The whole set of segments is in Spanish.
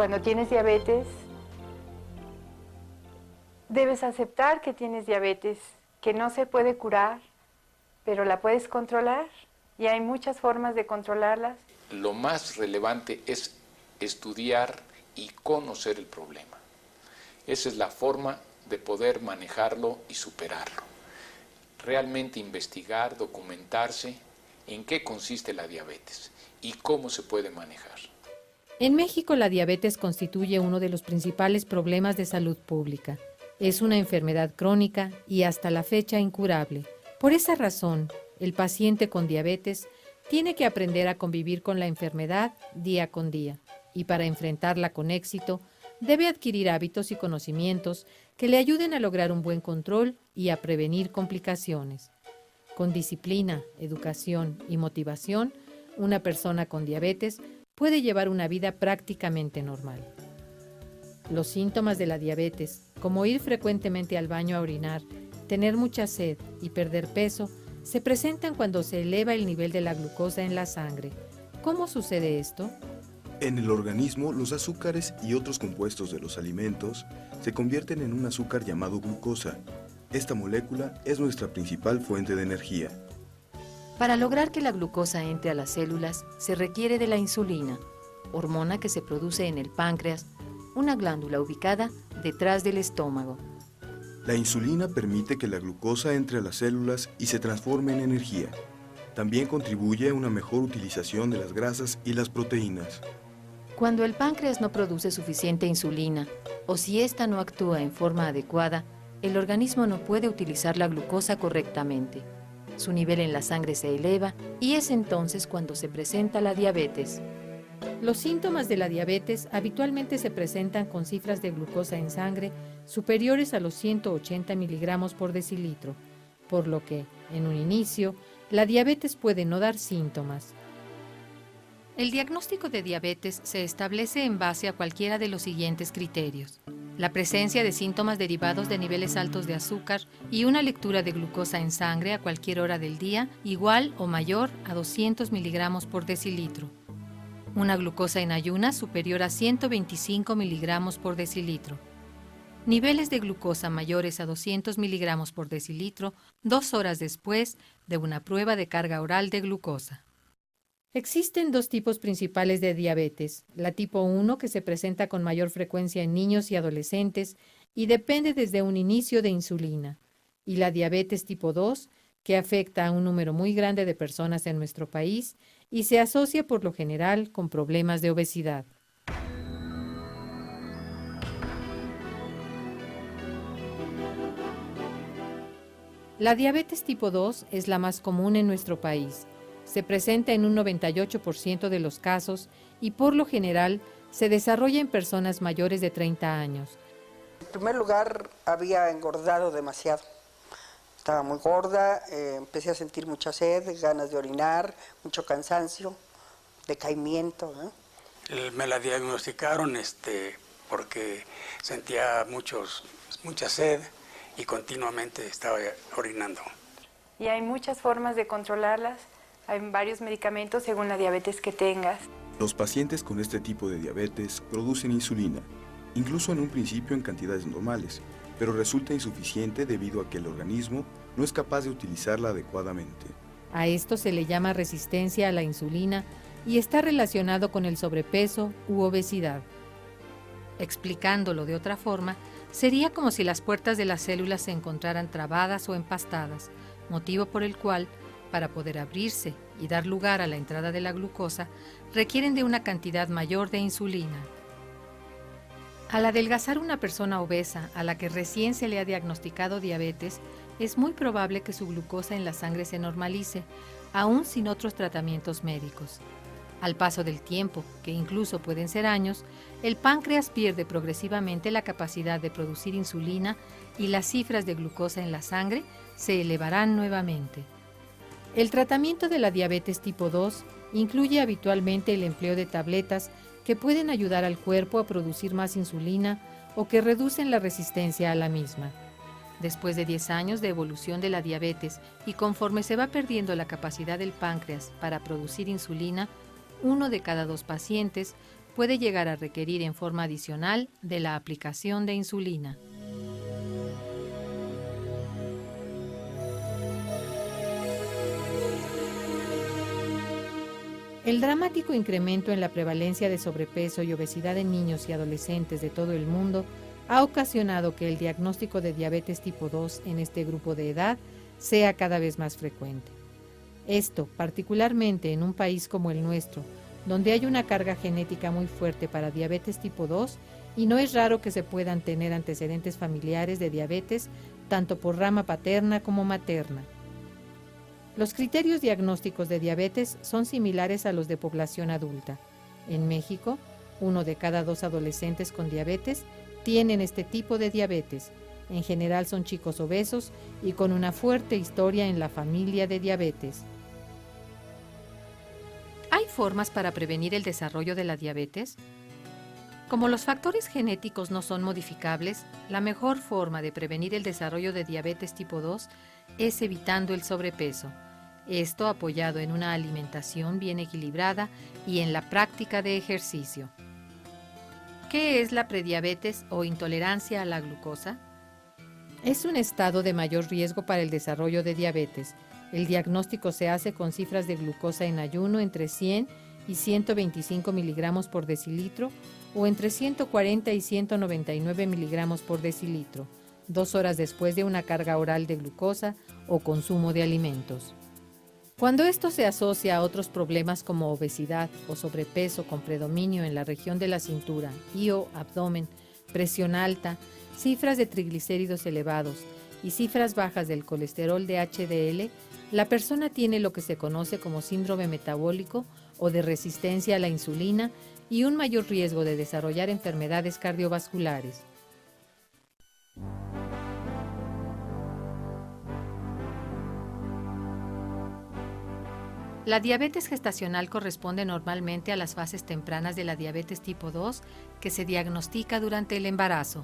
Cuando tienes diabetes, debes aceptar que tienes diabetes, que no se puede curar, pero la puedes controlar y hay muchas formas de controlarlas. Lo más relevante es estudiar y conocer el problema. Esa es la forma de poder manejarlo y superarlo. Realmente investigar, documentarse en qué consiste la diabetes y cómo se puede manejar. En México, la diabetes constituye uno de los principales problemas de salud pública. Es una enfermedad crónica y hasta la fecha incurable. Por esa razón, el paciente con diabetes tiene que aprender a convivir con la enfermedad día con día y para enfrentarla con éxito, debe adquirir hábitos y conocimientos que le ayuden a lograr un buen control y a prevenir complicaciones. Con disciplina, educación y motivación, una persona con diabetes puede llevar una vida prácticamente normal. Los síntomas de la diabetes, como ir frecuentemente al baño a orinar, tener mucha sed y perder peso, se presentan cuando se eleva el nivel de la glucosa en la sangre. ¿Cómo sucede esto? En el organismo, los azúcares y otros compuestos de los alimentos se convierten en un azúcar llamado glucosa. Esta molécula es nuestra principal fuente de energía. Para lograr que la glucosa entre a las células, se requiere de la insulina, hormona que se produce en el páncreas, una glándula ubicada detrás del estómago. La insulina permite que la glucosa entre a las células y se transforme en energía. También contribuye a una mejor utilización de las grasas y las proteínas. Cuando el páncreas no produce suficiente insulina, o si ésta no actúa en forma adecuada, el organismo no puede utilizar la glucosa correctamente. Su nivel en la sangre se eleva y es entonces cuando se presenta la diabetes. Los síntomas de la diabetes habitualmente se presentan con cifras de glucosa en sangre superiores a los 180 miligramos por decilitro, por lo que, en un inicio, la diabetes puede no dar síntomas. El diagnóstico de diabetes se establece en base a cualquiera de los siguientes criterios: la presencia de síntomas derivados de niveles altos de azúcar y una lectura de glucosa en sangre a cualquier hora del día igual o mayor a 200 miligramos por decilitro. Una glucosa en ayunas superior a 125 miligramos por decilitro. Niveles de glucosa mayores a 200 miligramos por decilitro 2 horas después de una prueba de carga oral de glucosa. Existen dos tipos principales de diabetes: la tipo 1, que se presenta con mayor frecuencia en niños y adolescentes y depende desde un inicio de insulina, y la diabetes tipo 2, que afecta a un número muy grande de personas en nuestro país y se asocia por lo general con problemas de obesidad. La diabetes tipo 2 es la más común en nuestro país. Se presenta en un 98% de los casos y por lo general se desarrolla en personas mayores de 30 años. En primer lugar, había engordado demasiado. Estaba muy gorda, empecé a sentir mucha sed, ganas de orinar, mucho cansancio, decaimiento. Me la diagnosticaron porque sentía mucha sed y continuamente estaba orinando. Y hay muchas formas de controlarlas. Hay varios medicamentos según la diabetes que tengas. Los pacientes con este tipo de diabetes producen insulina, incluso en un principio en cantidades normales, pero resulta insuficiente debido a que el organismo no es capaz de utilizarla adecuadamente. A esto se le llama resistencia a la insulina y está relacionado con el sobrepeso u obesidad. Explicándolo de otra forma, sería como si las puertas de las células se encontraran trabadas o empastadas, motivo por el cual, para poder abrirse y dar lugar a la entrada de la glucosa, requieren de una cantidad mayor de insulina. Al adelgazar una persona obesa a la que recién se le ha diagnosticado diabetes, es muy probable que su glucosa en la sangre se normalice, aún sin otros tratamientos médicos. Al paso del tiempo, que incluso pueden ser años, el páncreas pierde progresivamente la capacidad de producir insulina y las cifras de glucosa en la sangre se elevarán nuevamente. El tratamiento de la diabetes tipo 2 incluye habitualmente el empleo de tabletas que pueden ayudar al cuerpo a producir más insulina o que reducen la resistencia a la misma. Después de 10 años de evolución de la diabetes y conforme se va perdiendo la capacidad del páncreas para producir insulina, 1 de cada 2 pacientes puede llegar a requerir en forma adicional de la aplicación de insulina. El dramático incremento en la prevalencia de sobrepeso y obesidad en niños y adolescentes de todo el mundo ha ocasionado que el diagnóstico de diabetes tipo 2 en este grupo de edad sea cada vez más frecuente. Esto, particularmente en un país como el nuestro, donde hay una carga genética muy fuerte para diabetes tipo 2 y no es raro que se puedan tener antecedentes familiares de diabetes tanto por rama paterna como materna. Los criterios diagnósticos de diabetes son similares a los de población adulta. En México, 1 de cada 2 adolescentes con diabetes tienen este tipo de diabetes. En general son chicos obesos y con una fuerte historia en la familia de diabetes. ¿Hay formas para prevenir el desarrollo de la diabetes? Como los factores genéticos no son modificables, la mejor forma de prevenir el desarrollo de diabetes tipo 2 es evitando el sobrepeso. Esto apoyado en una alimentación bien equilibrada y en la práctica de ejercicio. ¿Qué es la prediabetes o intolerancia a la glucosa? Es un estado de mayor riesgo para el desarrollo de diabetes. El diagnóstico se hace con cifras de glucosa en ayuno entre 100 y 125 miligramos por decilitro o entre 140 y 199 miligramos por decilitro, 2 horas después de una carga oral de glucosa o consumo de alimentos. Cuando esto se asocia a otros problemas como obesidad o sobrepeso con predominio en la región de la cintura y o abdomen, presión alta, cifras de triglicéridos elevados y cifras bajas del colesterol de HDL, la persona tiene lo que se conoce como síndrome metabólico o de resistencia a la insulina y un mayor riesgo de desarrollar enfermedades cardiovasculares. La diabetes gestacional corresponde normalmente a las fases tempranas de la diabetes tipo 2 que se diagnostica durante el embarazo.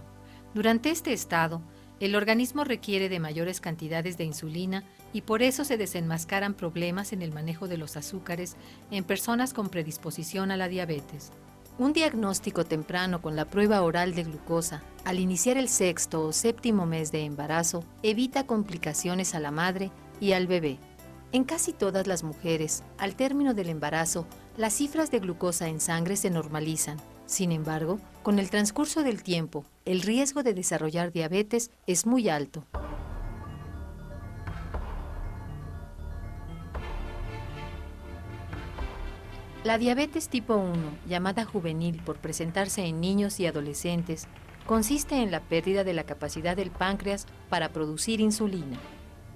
Durante este estado, el organismo requiere de mayores cantidades de insulina y por eso se desenmascaran problemas en el manejo de los azúcares en personas con predisposición a la diabetes. Un diagnóstico temprano con la prueba oral de glucosa al iniciar el 6º o 7º mes de embarazo evita complicaciones a la madre y al bebé. En casi todas las mujeres, al término del embarazo, las cifras de glucosa en sangre se normalizan. Sin embargo, con el transcurso del tiempo, el riesgo de desarrollar diabetes es muy alto. La diabetes tipo 1, llamada juvenil por presentarse en niños y adolescentes, consiste en la pérdida de la capacidad del páncreas para producir insulina.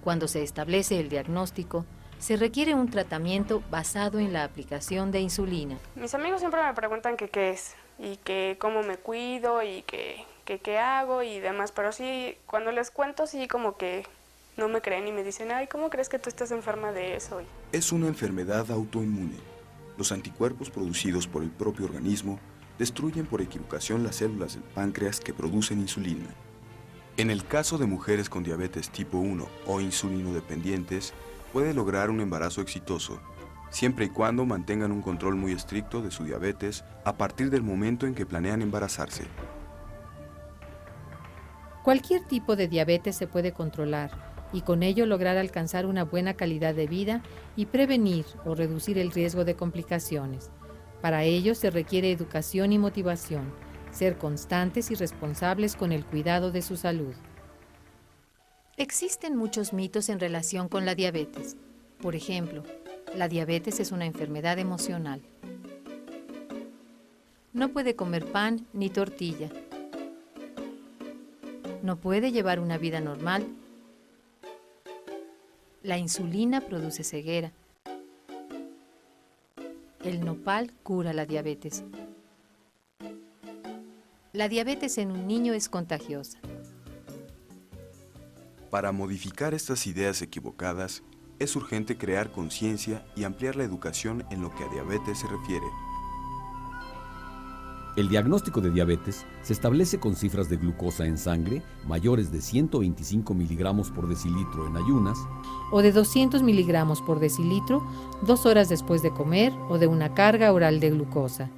Cuando se establece el diagnóstico, se requiere un tratamiento basado en la aplicación de insulina. Mis amigos siempre me preguntan que qué es y que cómo me cuido y que qué hago y demás, pero sí, cuando les cuento, sí como que no me creen y me dicen, ay, ¿cómo crees que tú estás enferma de eso? Es una enfermedad autoinmune. Los anticuerpos producidos por el propio organismo destruyen por equivocación las células del páncreas que producen insulina. En el caso de mujeres con diabetes tipo 1 o insulinodependientes, puede lograr un embarazo exitoso, siempre y cuando mantengan un control muy estricto de su diabetes a partir del momento en que planean embarazarse. Cualquier tipo de diabetes se puede controlar y con ello lograr alcanzar una buena calidad de vida y prevenir o reducir el riesgo de complicaciones. Para ello se requiere educación y motivación, ser constantes y responsables con el cuidado de su salud. Existen muchos mitos en relación con la diabetes. Por ejemplo, la diabetes es una enfermedad emocional. No puede comer pan ni tortilla. No puede llevar una vida normal. La insulina produce ceguera. El nopal cura la diabetes. La diabetes en un niño es contagiosa. Para modificar estas ideas equivocadas, es urgente crear conciencia y ampliar la educación en lo que a diabetes se refiere. El diagnóstico de diabetes se establece con cifras de glucosa en sangre mayores de 125 miligramos por decilitro en ayunas o de 200 miligramos por decilitro 2 horas después de comer o de una carga oral de glucosa.